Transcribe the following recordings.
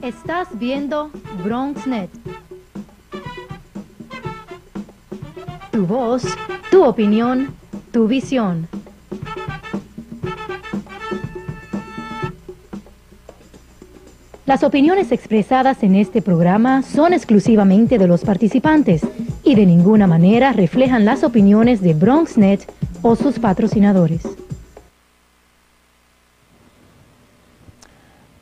Estás viendo BronxNet. Tu voz, tu opinión, tu visión. Las opiniones expresadas en este programa son exclusivamente de los participantes y de ninguna manera reflejan las opiniones de BronxNet o sus patrocinadores.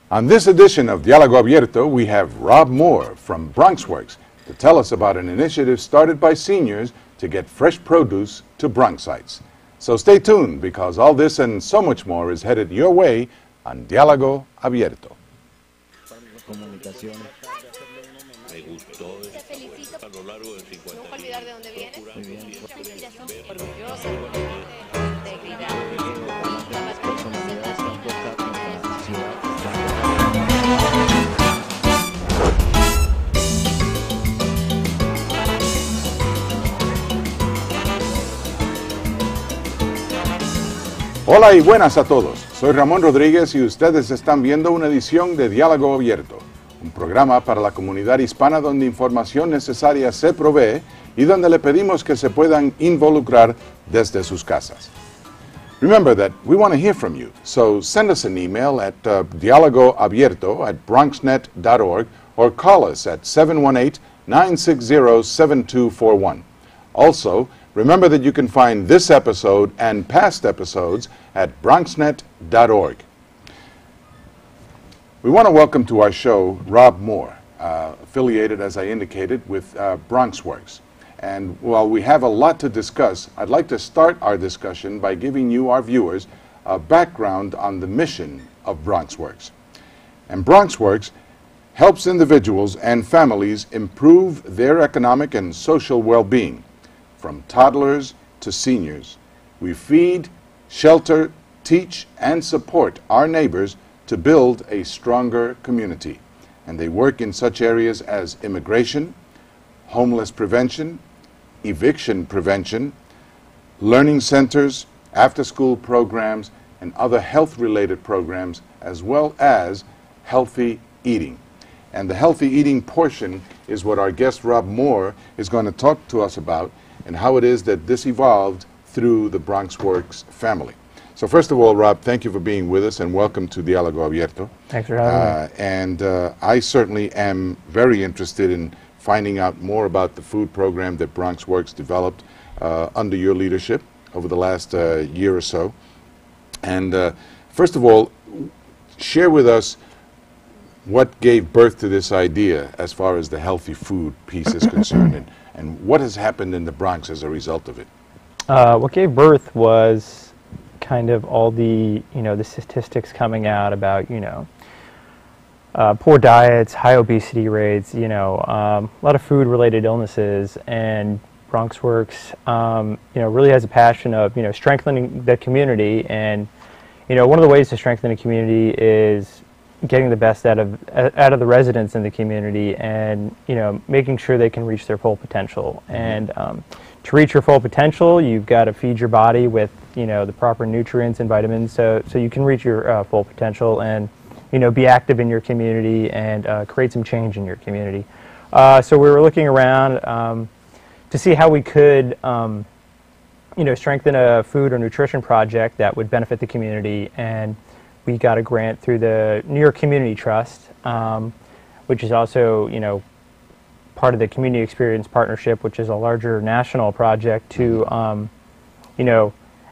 On this edition of Diálogo Abierto, we have Rob Moore from BronxWorks to tell us about an initiative started by seniors to get fresh produce to Bronxites. So stay tuned, because all this and so much more is headed your way on Diálogo Abierto. Comunicaciones. Me gustó. Te felicito. A lo largo de 50 años. Nunca olvidar de dónde vienes. Muy bien. Orgullosa. Integridad. Hola y buenas a todos. Soy Ramón Rodríguez y ustedes están viendo una edición de Diálogo Abierto, un programa para la comunidad hispana donde información necesaria se provee y donde le pedimos que se puedan involucrar desde sus casas. Remember that we want to hear from you, so send us an email at dialogoabierto@bronxnet.org or call us at 718-960-7241. Also, remember that you can find this episode and past episodes at bronxnet.org. We want to welcome to our show Rob Moore, affiliated, as I indicated, with BronxWorks. And while we have a lot to discuss, I'd like to start our discussion by giving you, our viewers, a background on the mission of BronxWorks. And BronxWorks helps individuals and families improve their economic and social well-being. From toddlers to seniors, we feed, shelter, teach, and support our neighbors to build a stronger community. And they work in such areas as immigration, homeless prevention, eviction prevention, learning centers, after-school programs, and other health-related programs, as well as healthy eating. And the healthy eating portion is what our guest Rob Moore is going to talk to us about, and how it is that this evolved through the BronxWorks family. So first of all, Rob, thank you for being with us, and welcome to Diálogo Abierto. Thanks for having me. And I certainly am very interested in finding out more about the food program that BronxWorks developed under your leadership over the last year or so. And first of all, share with us what gave birth to this idea as far as the healthy food piece is concerned, and what has happened in the Bronx as a result of it? What gave birth was kind of all the, the statistics coming out about, poor diets, high obesity rates, a lot of food-related illnesses, and BronxWorks, really has a passion of, strengthening the community, and, one of the ways to strengthen a community is getting the best out of the residents in the community, and making sure they can reach their full potential. And to reach your full potential, you've got to feed your body with the proper nutrients and vitamins, so you can reach your full potential and be active in your community and create some change in your community. So we were looking around to see how we could strengthen a food or nutrition project that would benefit the community, and we got a grant through the New York Community Trust, which is also, part of the Community Experience Partnership, which is a larger national project to,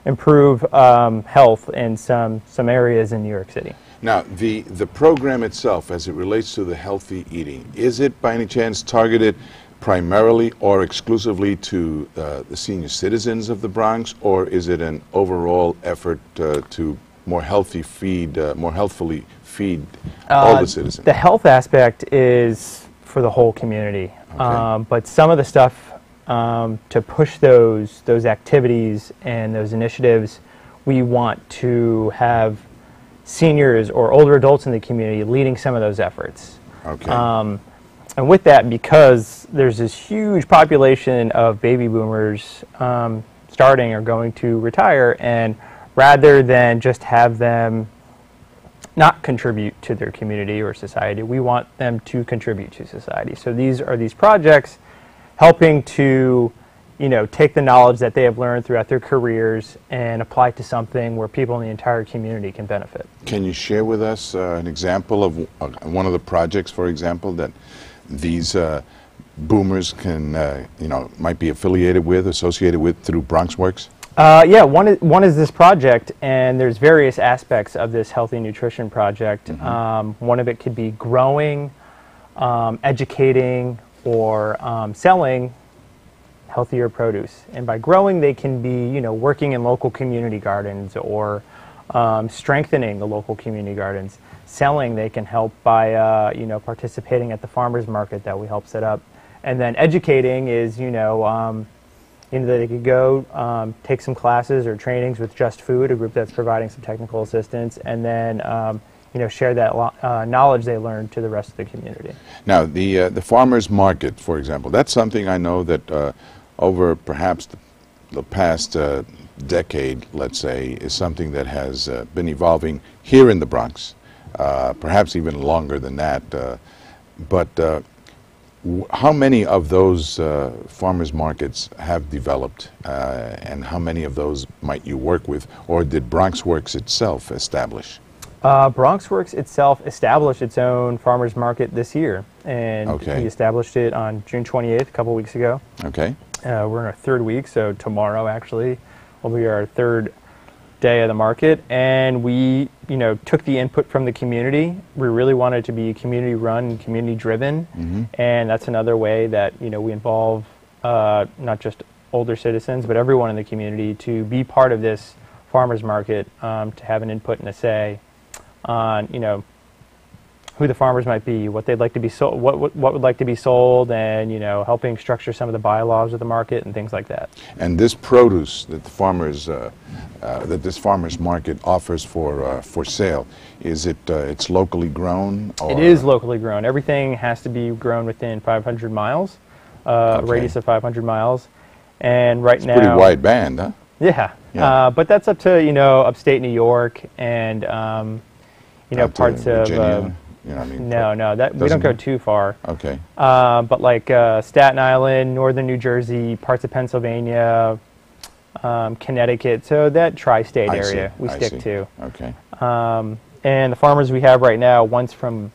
improve health in some areas in New York City. Now, the program itself, as it relates to the healthy eating, is it by any chance targeted primarily or exclusively to the senior citizens of the Bronx, or is it an overall effort to more healthfully feed all the citizens? The health aspect is for the whole community, Okay. But some of the stuff to push those activities and those initiatives, we want to have seniors or older adults in the community leading some of those efforts. Okay. And with that, because there's this huge population of baby boomers starting or going to retire, and rather than just have them not contribute to their community or society. We want them to contribute to society. So these are these projects helping to, take the knowledge that they have learned throughout their careers and apply it to something where people in the entire community can benefit. Can you share with us an example of one of the projects, for example, that these boomers can, might be affiliated with, associated with through BronxWorks? Yeah, one is this project, and there's various aspects of this healthy nutrition project. One of it could be growing, educating, or selling healthier produce. And by growing, they can be, working in local community gardens or strengthening the local community gardens. Selling, they can help by, participating at the farmers market that we help set up. And then educating is, that they could go take some classes or trainings with Just Food, a group that's providing some technical assistance, and then share that knowledge they learned to the rest of the community. Now, the farmers market, for example, that's something I know that over perhaps the past decade, let's say, is something that has been evolving here in the Bronx, perhaps even longer than that. But how many of those farmers markets have developed, and how many of those might you work with, or did BronxWorks itself establish? BronxWorks itself established its own farmers market this year, and Okay. we established it on June 28th, a couple weeks ago. Okay. We're in our third week, so tomorrow actually will be our third day of the market, and we took the input from the community. We really wanted it to be community run and community driven, and that's another way that we involve not just older citizens but everyone in the community to be part of this farmers market, to have an input and a say on who the farmers might be, what they'd like to be sold, what would like to be sold, and helping structure some of the bylaws of the market and things like that. And this produce that the farmers that this farmers market offers for sale, is it it's locally grown? Or? It is locally grown. Everything has to be grown within 500 miles, radius of 500 miles, and right now pretty wide band, huh? Yeah, Yeah. but that's up to upstate New York and Out to parts of. Virginia, No, that we doesn't don't go go- too far. Okay. But like Staten Island, northern New Jersey, parts of Pennsylvania, Connecticut, so that tri-state I area see, we I stick see. to. Okay. And the farmers we have right now, one's from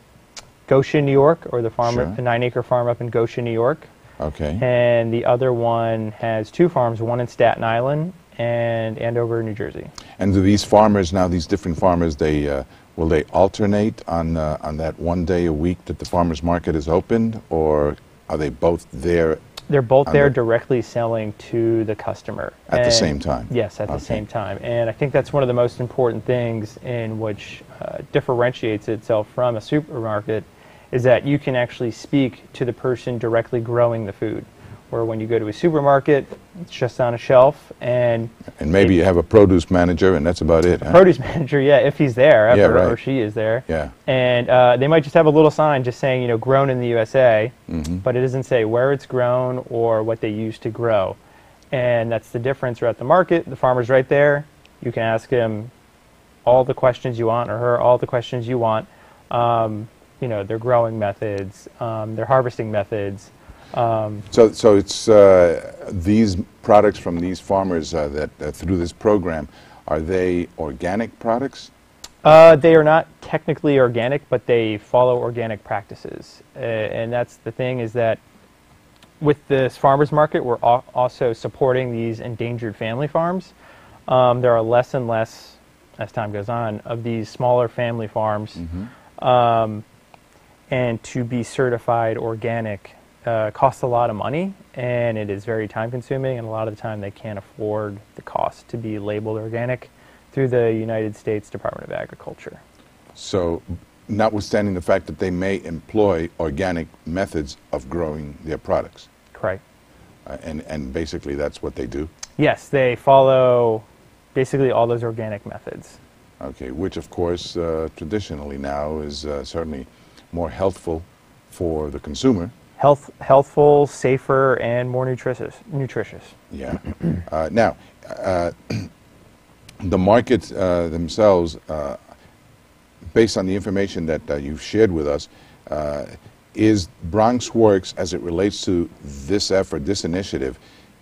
Goshen, New York, or the Sure. 9-acre farm up in Goshen, New York. Okay. And the other one has two farms, one in Staten Island and Andover, New Jersey. And do these farmers now, these different farmers, they will they alternate on that one day a week that the farmers market is opened, or are they both there They're both on there the- directly selling to the customer. at the And- same time? Yes, at the Okay. same time. And I think that's one of the most important things in which differentiates itself from a supermarket, is that you can actually speak to the person directly growing the food. Where when you go to a supermarket, it's just on a shelf, and And maybe you have a produce manager, and that's about it, huh? produce manager, yeah, if he's there, Yeah, or right. she is there. Yeah. And they might just have a little sign just saying, grown in the USA, but it doesn't say where it's grown or what they used to grow. And that's the difference. We're at the market, the farmer's right there. You can ask him all the questions you want, or her all the questions you want. Their growing methods, their harvesting methods. So it's these products from these farmers that through this program, are they organic products? They are not technically organic, but they follow organic practices. And that's the thing, is that with this farmers market, we're also supporting these endangered family farms. There are less and less, as time goes on, of these smaller family farms. And to be certified organic costs a lot of money, and it is very time consuming, and a lot of the time they can't afford the cost to be labeled organic through the United States Department of Agriculture. So, notwithstanding the fact that they may employ organic methods of growing their products, Correct. and basically that's what they do. Yes, they follow basically all those organic methods. Okay, which of course traditionally now is certainly more healthful for the consumer. Healthful, safer, and more nutritious. Yeah. Now, the markets themselves, based on the information that you've shared with us, is BronxWorks, as it relates to this effort, this initiative,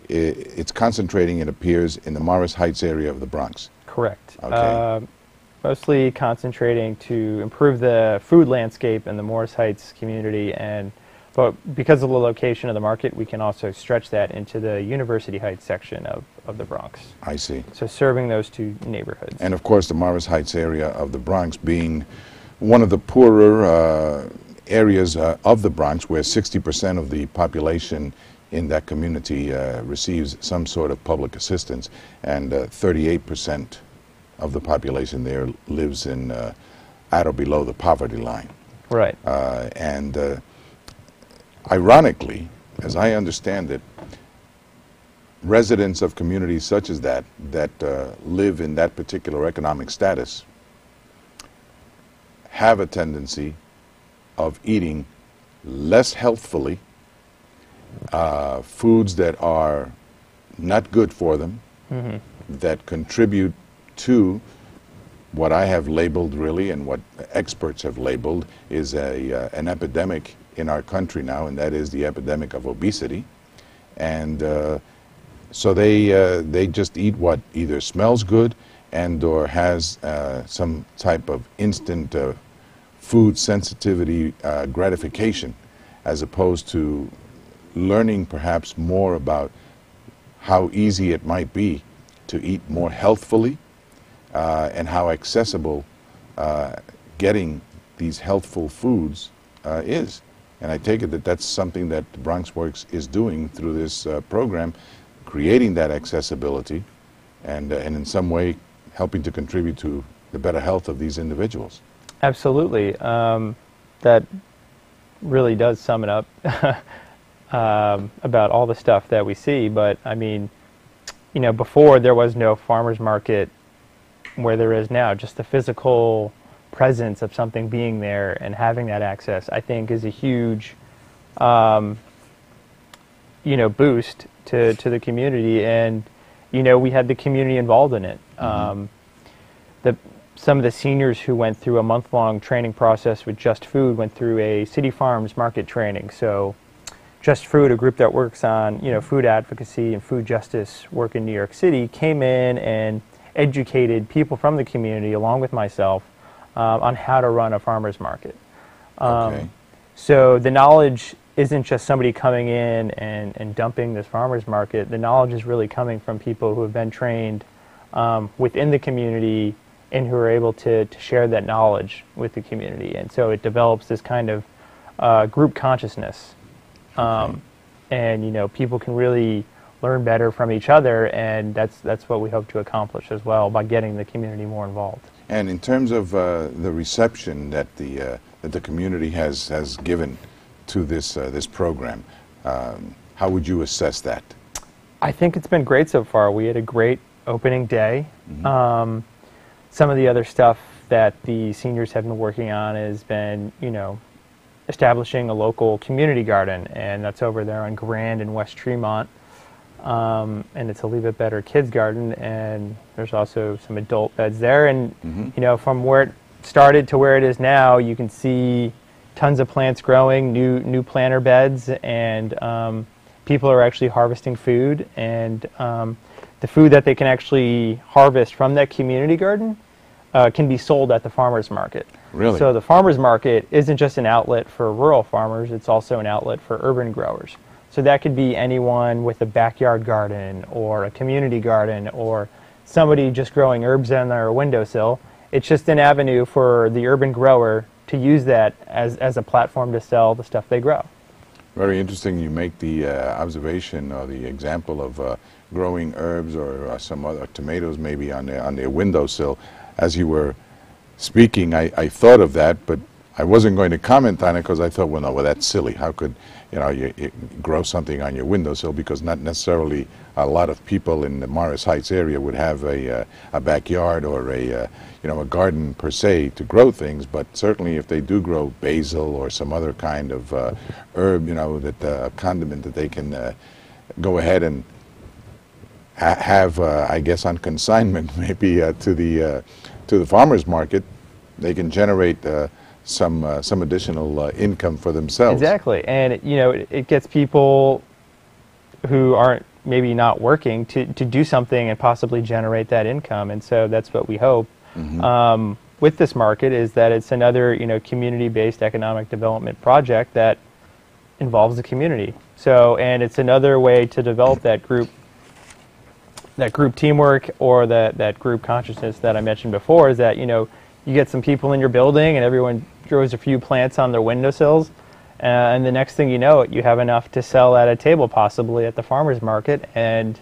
it's concentrating, it appears, in the Morris Heights area of the Bronx. Correct. Okay. Mostly concentrating to improve the food landscape in the Morris Heights community, but because of the location of the market, we can also stretch that into the University Heights section of the Bronx. I see. So serving those two neighborhoods. And of course, the Morris Heights area of the Bronx being one of the poorer areas of the Bronx, where 60% of the population in that community receives some sort of public assistance, and 38% of the population there lives in at or below the poverty line. Right. And ironically, as I understand it, residents of communities such as that live in that particular economic status have a tendency of eating less healthfully, foods that are not good for them, that contribute to what I have labeled, really, and what experts have labeled, is an epidemic in our country now, and that is the epidemic of obesity. And so they just eat what either smells good and or has some type of instant food sensitivity gratification, as opposed to learning perhaps more about how easy it might be to eat more healthfully, and how accessible getting these healthful foods is. And I take it that that's something that BronxWorks is doing through this program, creating that accessibility and in some way helping to contribute to the better health of these individuals. Absolutely. That really does sum it up about all the stuff that we see. But I mean, you know, before there was no farmers market where there is now. Just the physical presence of something being there and having that access, I think, is a huge, you know, boost to the community. And, you know, we had the community involved in it. Some of the seniors who went through a month-long training process with Just Food went through a City Farms market training. So Just Food, a group that works on, you know, food advocacy and food justice work in New York City, came in and educated people from the community, along with myself, on how to run a farmer's market. Okay. So the knowledge isn't just somebody coming in and dumping this farmer's market. The knowledge is really coming from people who have been trained within the community and who are able to share that knowledge with the community. And so it develops this kind of group consciousness. And, you know, people can really learn better from each other, and that's what we hope to accomplish as well by getting the community more involved. And in terms of the reception that the community has given to this program, how would you assess that? I think it's been great so far. We had a great opening day. Some of the other stuff that the seniors have been working on has been, you know, establishing a local community garden, and that's over there on Grand in West Tremont. And it's a Leave It Better kids garden, and there's also some adult beds there. And you know, from where it started to where it is now, you can see tons of plants growing, new planter beds, and people are actually harvesting food. And the food that they can actually harvest from that community garden can be sold at the farmers market. Really? So the farmers market isn't just an outlet for rural farmers, it's also an outlet for urban growers. So that could be anyone with a backyard garden or a community garden or somebody just growing herbs on their windowsill. It's just an avenue for the urban grower to use that as a platform to sell the stuff they grow. Very interesting. You make the observation or the example of growing herbs or some other tomatoes maybe on their windowsill. As you were speaking, I thought of that, but I wasn't going to comment on it because I thought, well, no, well, that's silly. How could, you know, you grow something on your windowsill? Because not necessarily a lot of people in the Morris Heights area would have a backyard or a garden per se to grow things. But certainly, if they do grow basil or some other kind of herb, you know, that a condiment that they can go ahead and have, I guess, on consignment, maybe to the farmers market, they can generate some additional income for themselves. Exactly, and it gets people who aren't maybe not working to do something and possibly generate that income, and so that's what we hope with this market, is that it's another community-based economic development project that involves the community. So, and it's another way to develop that group teamwork, or that group consciousness that I mentioned before, is that you get some people in your building and everyone grows a few plants on their windowsills, and the next thing you know, you have enough to sell at a table, possibly at the farmer's market, and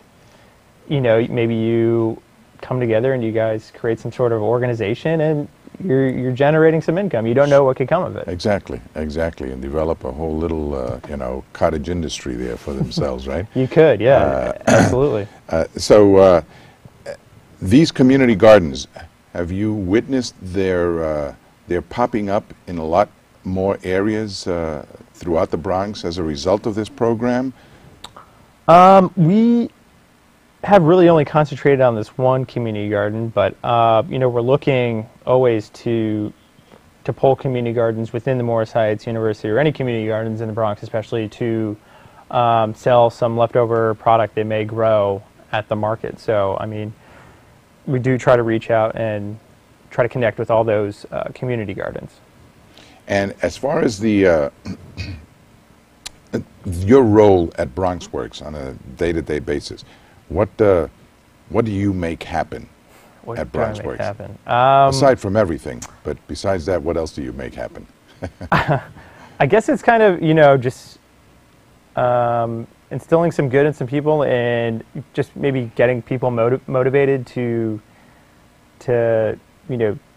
maybe you come together and you guys create some sort of organization, and you're generating some income. You don't know what could come of it. Exactly, and develop a whole little cottage industry there for themselves, right? You could, yeah, absolutely. So these community gardens, have you witnessed their popping up in a lot more areas throughout the Bronx as a result of this program? We have really only concentrated on this one community garden, but we're looking always to pull community gardens within the Morris Heights University, or any community gardens in the Bronx, especially to sell some leftover product they may grow at the market. So, I mean, we do try to reach out and try to connect with all those community gardens. And as far as the your role at BronxWorks on a day-to-day basis, what do you make happen at BronxWorks? Aside from everything, but besides that, what else do you make happen? I guess it's kind of just instilling some good in some people, and just maybe getting people motivated to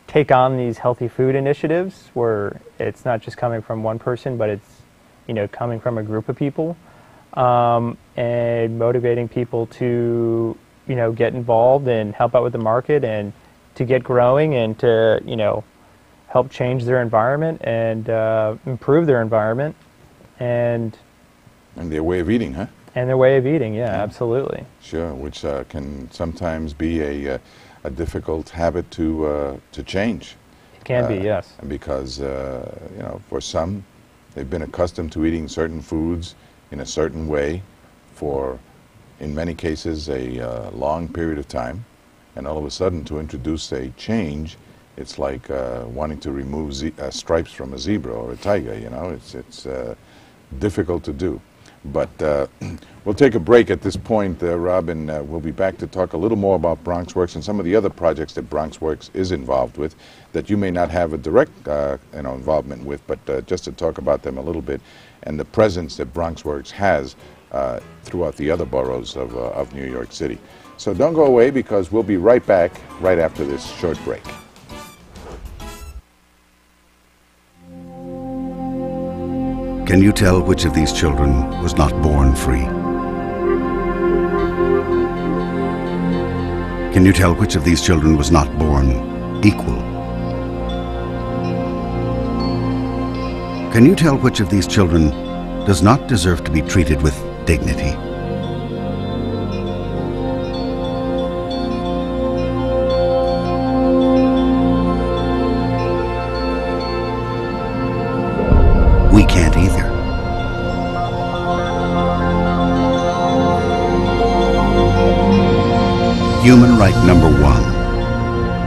take on these healthy food initiatives, where it's not just coming from one person, but it's coming from a group of people, and motivating people to get involved and help out with the market, and to get growing, and to help change their environment and improve their environment, and their way of eating, huh? And their way of eating, yeah, absolutely. Sure, which can sometimes be a difficult habit to change. It can be, yes. Because for some, they've been accustomed to eating certain foods in a certain way for, in many cases, a long period of time, and all of a sudden, to introduce a change, it's like wanting to remove stripes from a zebra or a tiger. It's difficult to do. But we'll take a break at this point, Rob, and we'll be back to talk a little more about BronxWorks and some of the other projects that BronxWorks is involved with that you may not have a direct involvement with, but just to talk about them a little bit, and the presence that BronxWorks has throughout the other boroughs of New York City. So don't go away, because we'll be right back right after this short break. Can you tell which of these children was not born free? Can you tell which of these children was not born equal? Can you tell which of these children does not deserve to be treated with dignity? We can't either. Human right number one.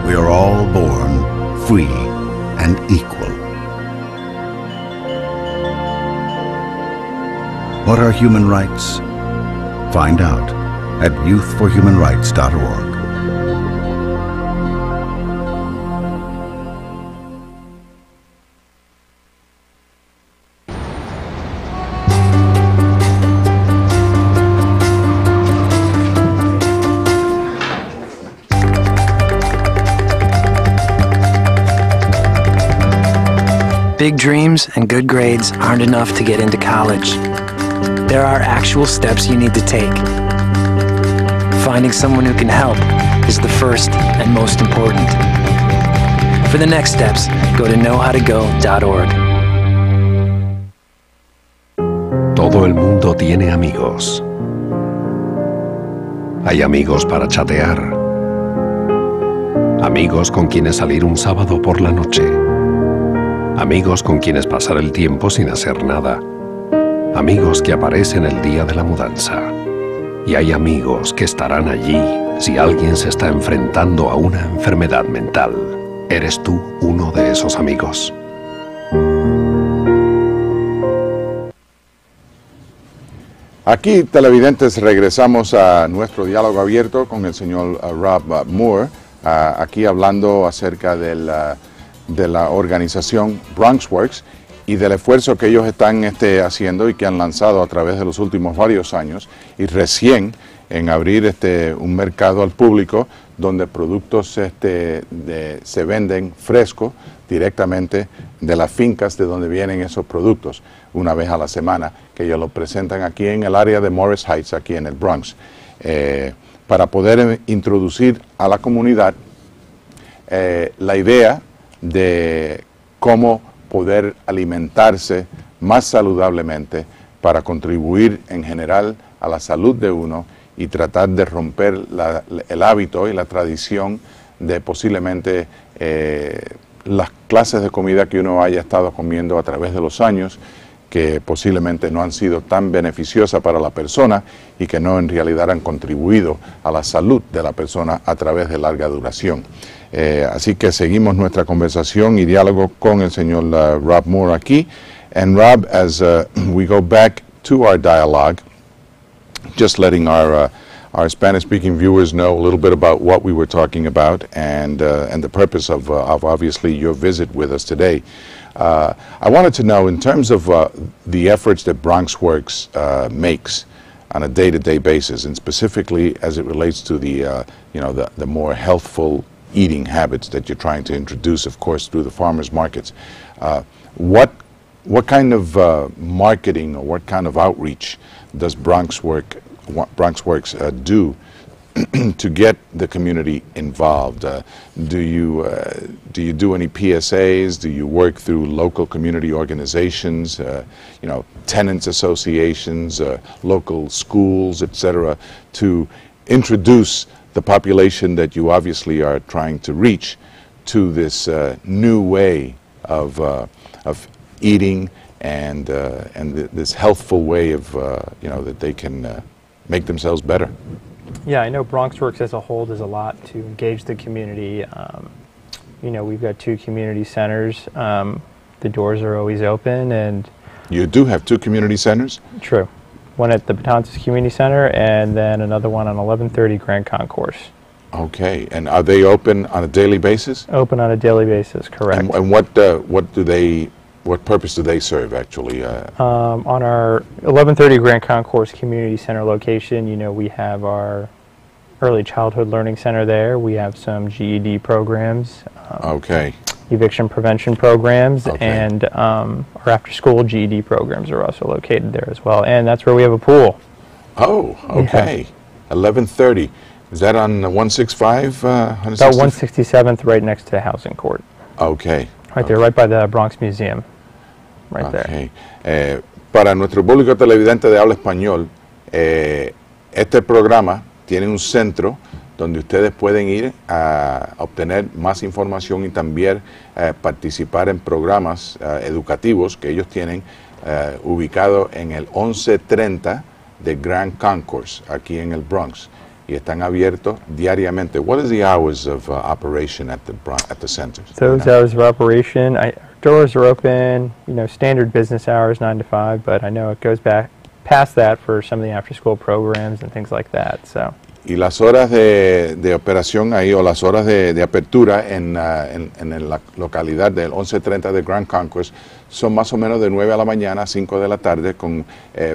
We are all born free and equal. What are human rights? Find out at youthforhumanrights.org. Big dreams and good grades aren't enough to get into college. There are actual steps you need to take. Finding someone who can help is the first and most important. For the next steps, go to knowhowtogo.org. Todo el mundo tiene amigos. Hay amigos para chatear. Amigos con quienes salir un sábado por la noche. Amigos con quienes pasar el tiempo sin hacer nada. Amigos que aparecen el día de la mudanza. Y hay amigos que estarán allí si alguien se está enfrentando a una enfermedad mental. ¿Eres tú uno de esos amigos? Aquí, televidentes, regresamos a nuestro diálogo abierto con el señor Rob Moore, aquí hablando acerca de la organización BronxWorks y del esfuerzo que ellos están haciendo y que han lanzado a través de los últimos varios años y recién en abrir un mercado al público donde productos se venden frescos directamente de las fincas de donde vienen esos productos una vez a la semana, que ellos los presentan aquí en el área de Morris Heights, aquí en el Bronx, para poder introducir a la comunidad la idea de cómo poder alimentarse más saludablemente para contribuir en general a la salud de uno y tratar de romper el hábito y la tradición de posiblemente las clases de comida que uno haya estado comiendo a través de los años, que posiblemente no han sido tan beneficiosas para la persona y que no en realidad han contribuido a la salud de la persona a través de larga duración. Así que seguimos nuestra conversación y diálogo con el señor Rob Moore aquí. And Rob, as we go back to our dialogue, just letting our Spanish-speaking viewers know a little bit about what we were talking about and the purpose of obviously your visit with us today. I wanted to know, in terms of the efforts that BronxWorks makes on a day-to-day basis, and specifically as it relates to the the more healthful eating habits that you're trying to introduce, of course, through the farmers markets. What kind of marketing or what kind of outreach does BronxWorks do to get the community involved? Do you do any PSAs? Do you work through local community organizations, tenants associations, local schools, etc., to introduce the population that you obviously are trying to reach to this new way of eating and this healthful way of that they can make themselves better? Yeah, I know BronxWorks as a whole does a lot to engage the community. We've got 2 community centers. The doors are always open, and you do have 2 community centers? True. One at the Betances Community Center, and then another one on 1130 Grand Concourse. Okay, and are they open on a daily basis? Open on a daily basis, correct. And what purpose do they serve, actually? On our 1130 Grand Concourse Community Center location, we have our Early Childhood Learning Center there. We have some GED programs. Okay. Eviction prevention programs, okay. And our after-school GED programs are also located there as well. And that's where we have a pool. Oh, okay. Yeah. 1130. Is that on 165? About 167th, right next to the housing court. Okay. Right there, right by the Bronx Museum. Right okay. There. Para nuestro público televidente de habla español, este programa tiene un centro donde ustedes pueden ir a obtener más información y también participar en programas educativos que ellos tienen ubicado en el 1130 de Grand Concourse, aquí en el Bronx, y están abiertos diariamente. What is the hours of operation at the center? Those hours of operation, our doors are open, standard business hours, 9 to 5, but I know it goes back past that for some of the after-school programs and things like that. So. Y las horas de operación ahí, o las horas de apertura en la localidad del 1130 de Grand Concourse son más o menos de 9 a la mañana a 5 de la tarde, con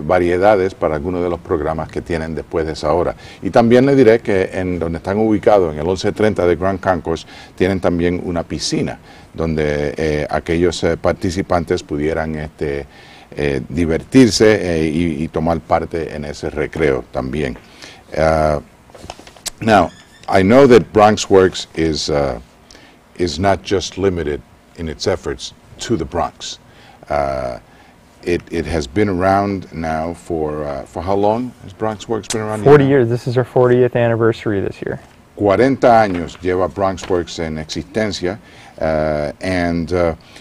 variedades para algunos de los programas que tienen después de esa hora. Y también le diré que en donde están ubicados, en el 1130 de Grand Concourse, tienen también una piscina donde aquellos participantes pudieran divertirse y tomar parte en ese recreo también. Now, I know that BronxWorks is not just limited in its efforts to the Bronx. It has been around now for how long has BronxWorks been around? 40 years. This is our 40th anniversary this year. 40 años lleva BronxWorks en existencia, and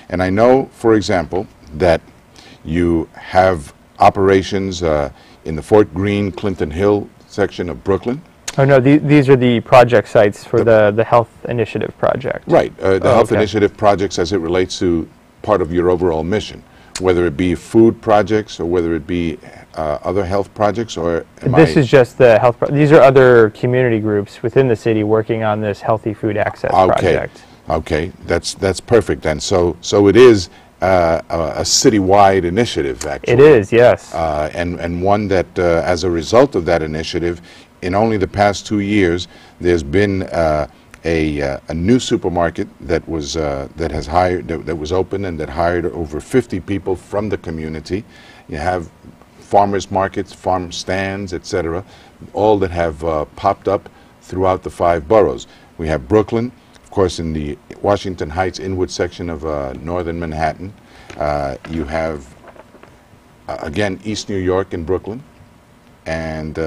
I know, for example, that you have operations in the Fort Greene, Clinton Hill section of Brooklyn. Oh no, these are the project sites for the Health Initiative project. Right, the Health Initiative projects as it relates to part of your overall mission, whether it be food projects or whether it be other health projects, or this is just the health. These are other community groups within the city working on this healthy food access project. Okay, that's perfect then. So it is a citywide initiative, actually. It is, yes. And one that, as a result of that initiative, in only the past 2 years, there's been a new supermarket that was that was open and that hired over 50 people from the community. You have farmers markets, farm stands, etc., all that have popped up throughout the 5 boroughs. We have Brooklyn, of course, in the Washington Heights Inwood section of northern Manhattan. You have, again, East New York and Brooklyn, and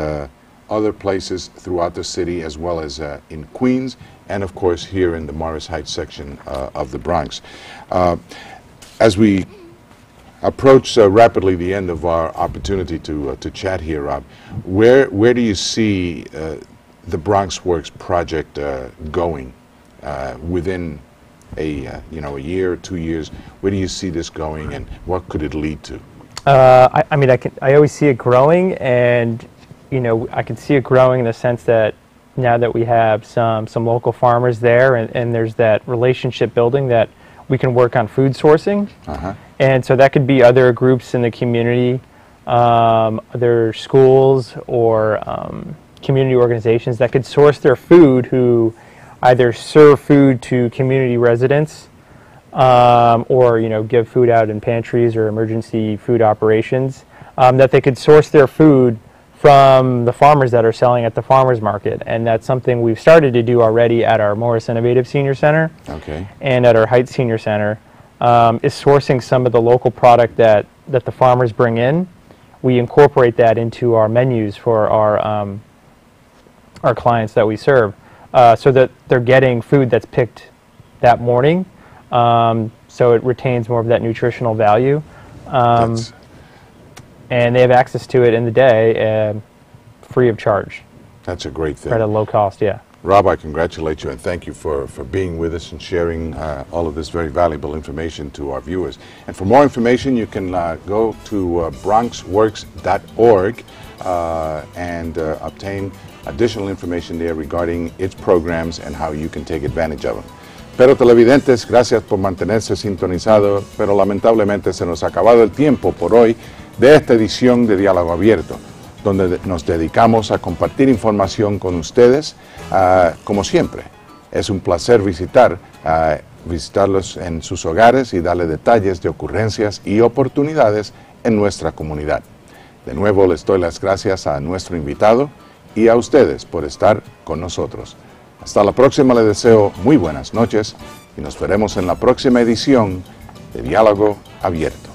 other places throughout the city, as well as in Queens, and of course here in the Morris Heights section of the Bronx. As we approach rapidly the end of our opportunity to chat here, Rob, where do you see the BronxWorks project going within a year or 2 years? Where do you see this going, and what could it lead to? I mean, I always see it growing, and I can see it growing in the sense that now that we have some local farmers there, and there's that relationship building that we can work on food sourcing. And so that could be other groups in the community, other schools or community organizations that could source their food, who either serve food to community residents or give food out in pantries or emergency food operations, that they could source their food from the farmers that are selling at the farmers market. And that's something we've started to do already at our Morris Innovative Senior Center and at our Heights Senior Center, is sourcing some of the local product that the farmers bring in. We incorporate that into our menus for our clients that we serve, so that they're getting food that's picked that morning, so it retains more of that nutritional value. And they have access to it in the day, free of charge. That's a great thing. At a low cost, yeah. Rob, I congratulate you and thank you for being with us and sharing all of this very valuable information to our viewers. And for more information, you can go to BronxWorks.org and obtain additional information there regarding its programs and how you can take advantage of them. Pero televidentes, gracias por mantenerse sintonizados, pero lamentablemente se nos ha acabado el tiempo por hoy de esta edición de Diálogo Abierto, donde nos dedicamos a compartir información con ustedes. Como siempre, es un placer visitarlos en sus hogares y darle detalles de ocurrencias y oportunidades en nuestra comunidad. De nuevo les doy las gracias a nuestro invitado y a ustedes por estar con nosotros. Hasta la próxima, les deseo muy buenas noches y nos veremos en la próxima edición de Diálogo Abierto.